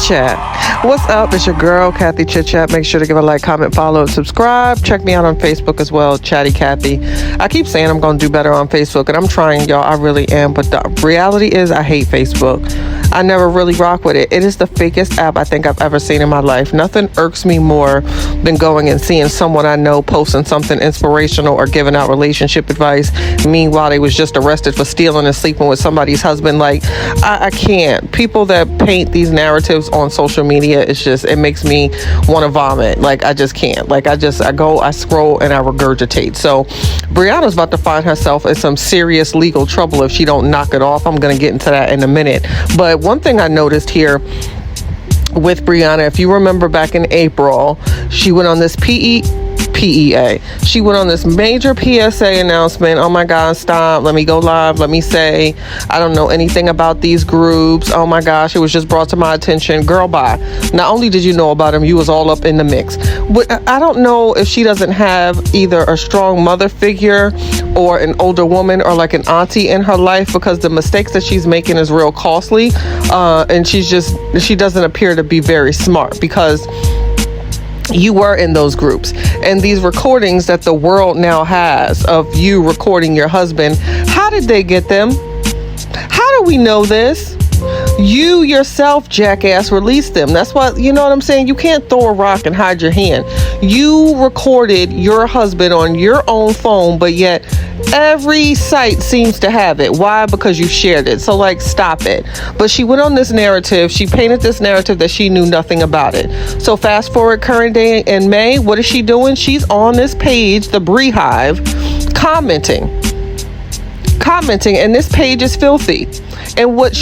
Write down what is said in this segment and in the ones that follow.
Chat. What's up? It's your girl, Kathy Chit Chat. Make sure to give a like, comment, follow, and subscribe. Check me out on Facebook as well, Chatty Kathy. I keep saying I'm going to do better on Facebook, and I'm trying, y'all. I really am. But the reality is I hate Facebook. I never really rock with it. It is the fakest app I think I've ever seen in my life. Nothing irks me more than going and seeing someone I know posting something inspirational or giving out relationship advice. Meanwhile, they was just arrested for stealing and sleeping with somebody's husband. Like, I can't. People that paint these narratives on social media, it makes me want to vomit. Like, I just can't. Like, I scroll and I regurgitate. So Brianna's about to find herself in some serious legal trouble if she don't knock it off. I'm going to get into that in a minute. But one thing I noticed here with Brianna, if you remember back in April, she went on this PEA. She went on this major PSA announcement. Oh my God, stop. Let me go live. Let me say, I don't know anything about these groups. Oh my gosh, it was just brought to my attention. Girl, bye. Not only did you know about them, you was all up in the mix. But I don't know if she doesn't have either a strong mother figure or an older woman or like an auntie in her life, because the mistakes that she's making is real costly. And she doesn't appear to be very smart, because you were in those groups, and these recordings that the world now has of you recording your husband, how did they get them? How do we know this? You yourself, jackass, released them. That's why, you know what I'm saying? You can't throw a rock and hide your hand. You recorded your husband on your own phone, but yet every site seems to have it. Why? Because you shared it. So, like, stop it. But she went on this narrative. She painted this narrative that she knew nothing about it. So fast forward current day in May, what is she doing? She's on this page, the Beehive, commenting, and this page is filthy. And what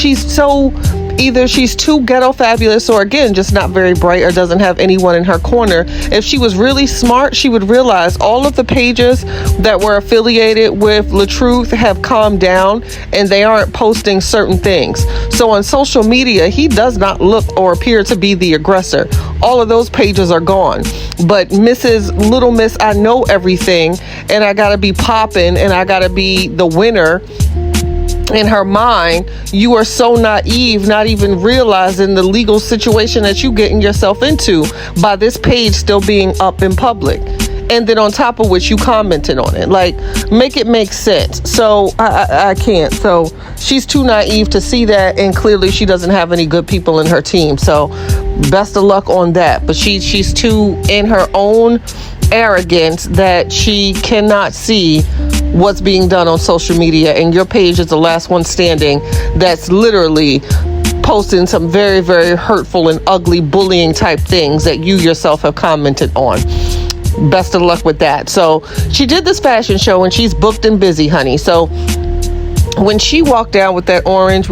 either she's too ghetto fabulous, or again, just not very bright, or doesn't have anyone in her corner. If she was really smart, she would realize all of the pages that were affiliated with Latruth have calmed down, and they aren't posting certain things. So on social media, he does not look or appear to be the aggressor. All of those pages are gone. But Little Miss, I know everything, and I gotta be popping, and I gotta be the winner. In her mind, you are so naive, not even realizing the legal situation that you getting yourself into by this page still being up in public. And then on top of which you commented on it. Like, make it make sense. So I can't. So she's too naive to see that, and clearly she doesn't have any good people in her team. So best of luck on that. But she's too in her own arrogance that she cannot see what's being done on social media, and your page is the last one standing that's literally posting some very, very hurtful and ugly bullying type things that you yourself have commented on. Best of luck with that. So she did this fashion show, and she's booked and busy, honey. So when she walked down with that orange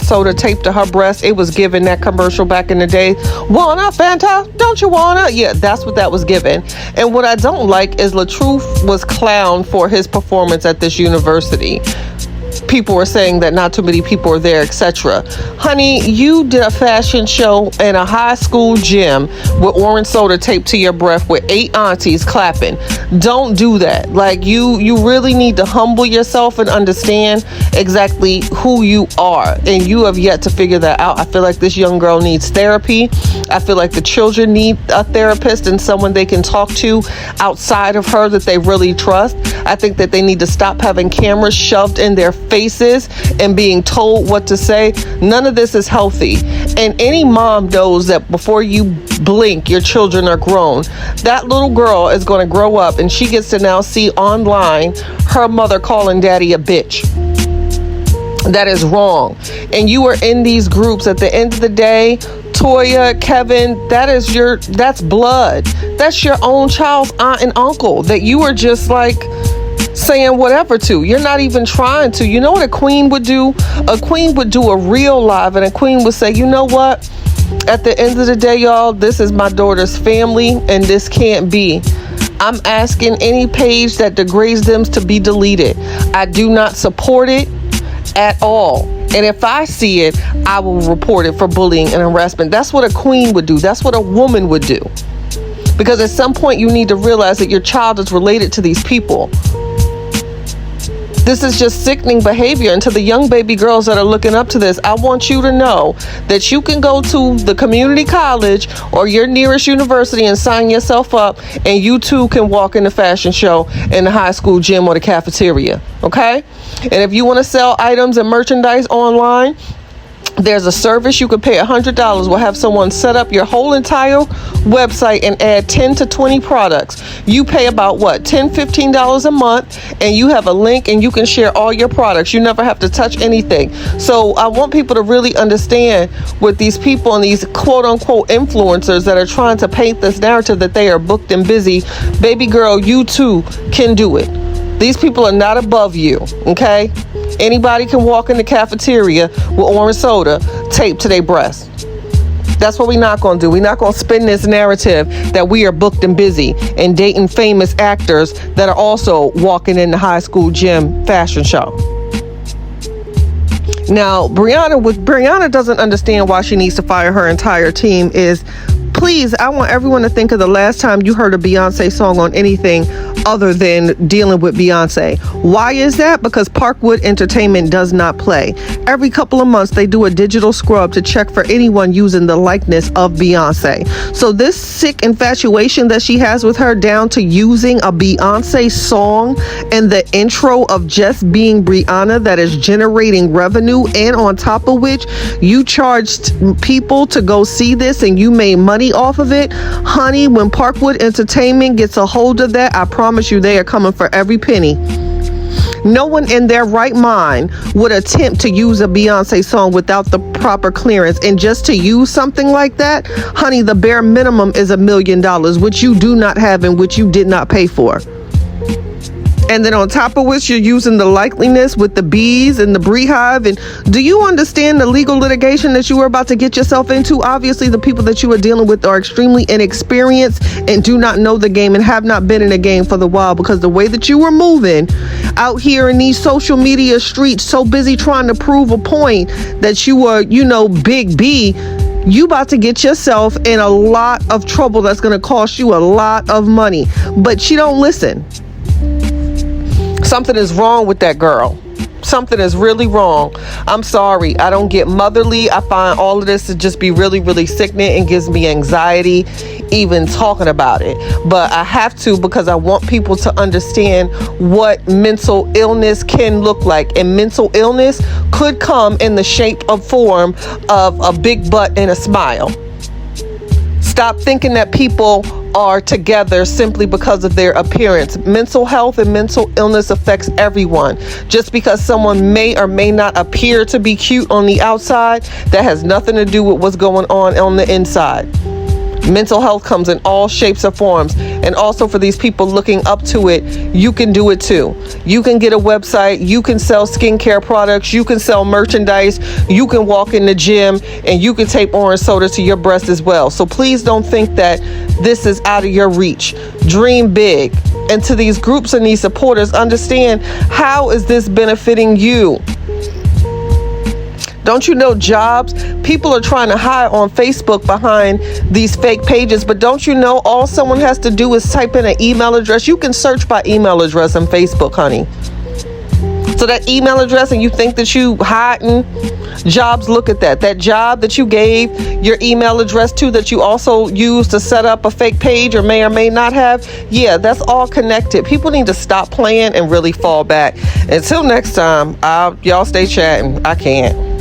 soda taped to her breast, it was given that commercial back in the day. Wanna Fanta? Don't you wanna? Yeah, that's what that was given. And what I don't like is Latruth was clowned for his performance at this university. People were saying that not too many people were there, etc. Honey, you did a fashion show in a high school gym with orange soda taped to your breath with 8 aunties clapping. Don't do that. Like, you really need to humble yourself and understand exactly who you are, and you have yet to figure that out. I feel like this young girl needs therapy. I feel like the children need a therapist and someone they can talk to outside of her that they really trust. I think that they need to stop having cameras shoved in their faces and being told what to say. None of this is healthy. And any mom knows that before you blink, your children are grown. That little girl is going to grow up, and she gets to now see online her mother calling daddy a bitch. That is wrong. And you are in these groups. At the end of the day, Toya, Kevin, that's blood. That's your own child's aunt and uncle that you are just like saying whatever to. You're not even trying to. You know what a queen would do? A queen would do a real live, and a queen would say, you know what? At the end of the day, y'all, this is my daughter's family, and this can't be. I'm asking any page that degrades them to be deleted. I do not support it at all. And if I see it, I will report it for bullying and harassment. That's what a queen would do. That's what a woman would do. Because at some point you need to realize that your child is related to these people. This is just sickening behavior. And to the young baby girls that are looking up to this, I want you to know that you can go to the community college or your nearest university and sign yourself up, and you too can walk in the fashion show in the high school gym or the cafeteria. Okay? And if you want to sell items and merchandise online, there's a service you could pay $100. We'll have someone set up your whole entire website and add 10 to 20 products. You pay about $10, $15 a month, and you have a link and you can share all your products. You never have to touch anything. So I want people to really understand with these people and these quote unquote influencers that are trying to paint this narrative that they are booked and busy. Baby girl, you too can do it. These people are not above you, okay? Anybody can walk in the cafeteria with orange soda taped to their breast. That's what we're not going to do. We're not going to spin this narrative that we are booked and busy and dating famous actors that are also walking in the high school gym fashion show. Now, Brianna doesn't understand why she needs to fire her entire team is, please, I want everyone to think of the last time you heard a Beyonce song on anything other than dealing with Beyonce. Why is that? Because Parkwood Entertainment does not play. Every couple of months, they do a digital scrub to check for anyone using the likeness of Beyonce. So this sick infatuation that she has with her, down to using a Beyonce song and the intro of just being Brianna, that is generating revenue, and on top of which you charged people to go see this and you made money off of it. Honey, when Parkwood Entertainment gets a hold of that, I promise you they are coming for every penny. No one in their right mind would attempt to use a Beyonce song without the proper clearance. And just to use something like that, honey, the bare minimum is $1 million, which you do not have and which you did not pay for. And then on top of which you're using the likeliness with the bees and the beehive. And do you understand the legal litigation that you were about to get yourself into? Obviously, the people that you are dealing with are extremely inexperienced and do not know the game and have not been in the game for the while, because the way that you were moving out here in these social media streets, so busy trying to prove a point that you were, Big B, you about to get yourself in a lot of trouble that's going to cost you a lot of money. But she don't listen. Something is wrong with that girl. Something is really wrong. I'm sorry. I don't get motherly. I find all of this to just be really, really sickening and gives me anxiety even talking about it. But I have to, because I want people to understand what mental illness can look like. And mental illness could come in the shape of form of a big butt and a smile. Stop thinking that people are together simply because of their appearance. Mental health and mental illness affects everyone. Just because someone may or may not appear to be cute on the outside, that has nothing to do with what's going on the inside. Mental health comes in all shapes or forms. And also for these people looking up to it, you can do it too. You can get a website, you can sell skincare products, you can sell merchandise, you can walk in the gym, and you can tape orange soda to your breast as well. So please don't think that this is out of your reach. Dream big. And to these groups and these supporters, understand, how is this benefiting you? Don't you know jobs? People are trying to hide on Facebook behind these fake pages, but don't you know all someone has to do is type in an email address? You can search by email address on Facebook, honey. So that email address, and you think that you hiding jobs, look at that. That job that you gave your email address to, that you also used to set up a fake page or may not have, yeah, that's all connected. People need to stop playing and really fall back. Until next time, y'all stay chatting. I can't.